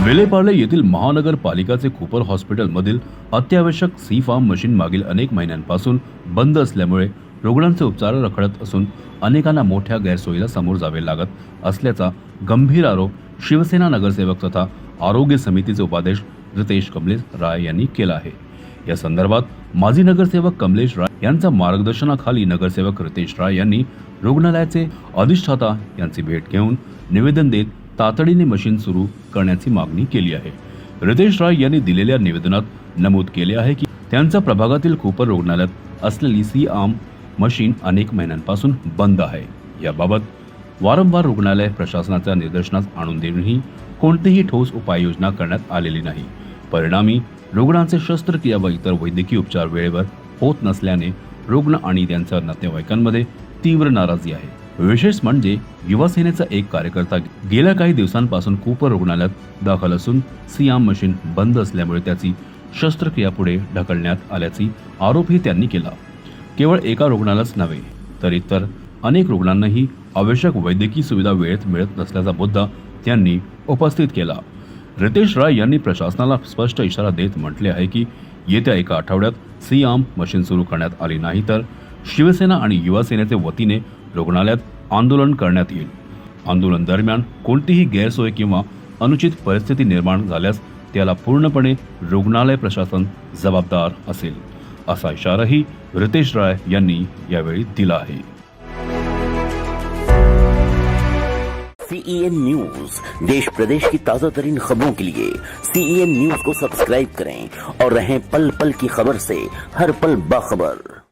विलेपार्ले येथील महानगरपालिकाचे कूपर हॉस्पिटलमधील अत्यावश्यक C form machine मागील अनेक महिन्यांपासून बंद असल्यामुळे रुग्णांचे उपचार रखडत असून अनेकांना मोठ्या गैरसोयीला सामोरे जावे लागत असल्याचा गंभीर आरोप शिवसेना नगरसेवक तथा आरोग्य समितीचे उपाध्यक्ष रितेश कमलेश राय यांनी केला आहे। या संदर्भात माजी नगरसेवक कमलेश राय यांच्या मार्गदर्शनाखाली नगरसेवक रितेश राय यांनी रुग्णालयाचे अधिष्ठाता यांची भेट घेऊन निवेदन देत तातडीने मशीन सुरू करण्याची मागणी केली आहे। रितेश राय यांनी दिलेल्या निवेदनात नमूद केले आहे की त्यांच्या प्रभागातील कूपर रुग्णालयात असलेली सी आर्म मशीन अनेक महिन्यांपासून बंद आहे। याबाबत वारंवार रुग्णालय प्रशासनाच्या निदर्शनास आणून देऊनही कोणतीही ठोस उपाययोजना करण्यात आलेली नाही। परिणामी रुग्णांचे शस्त्रक्रिया व इतर वैद्यकीय उपचार वेळेवर होत नसल्याने रुग्ण आणि त्यांच्या नातेवाईकांमध्ये तीव्र नाराजी आहे। विशेष म्हणजे युवा सेनेचा एक कार्यकर्ता गेल्या काही दिवसांपासून कूपर रुग्णालयात दाखल असून सी आर्म मशीन बंद असल्यामुळे त्याची शस्त्रक्रिया पुढे ढकलण्यात आल्याची आरोपही त्यांनी केला। केवळ एका रुग्णालाच नव्हे तर इतर अनेक रुग्णांनाही आवश्यक वैद्यकीय सुविधा वेळेत मिळत नसल्याचा मुद्दा त्यांनी उपस्थित केला। रितेश राय यांनी प्रशासनाला स्पष्ट इशारा देत म्हटले आहे की येत्या एका आठवड्यात सी आर्म मशीन सुरू करण्यात आली नाही तर शिवसेना आणि युवा सेनेचे वतीने रुग्णालयात आंदोलन करण्यात येईल। आंदोलन दरम्यान कोणतीही गैरसोय किंवा अनुचित परिस्थिती निर्माण झाल्यास त्याला पूर्णपणे रुग्णालय प्रशासन जबाबदार असेल, असा इशाराही रितेश राय यांनी यावेळी दिला आहे। CEN न्यूज देश प्रदेश की ताजा तरीन खबरों के लिए CEN न्यूज को सब्सक्राइब करें और रहें पल पल की खबर से हर पल बाखबर।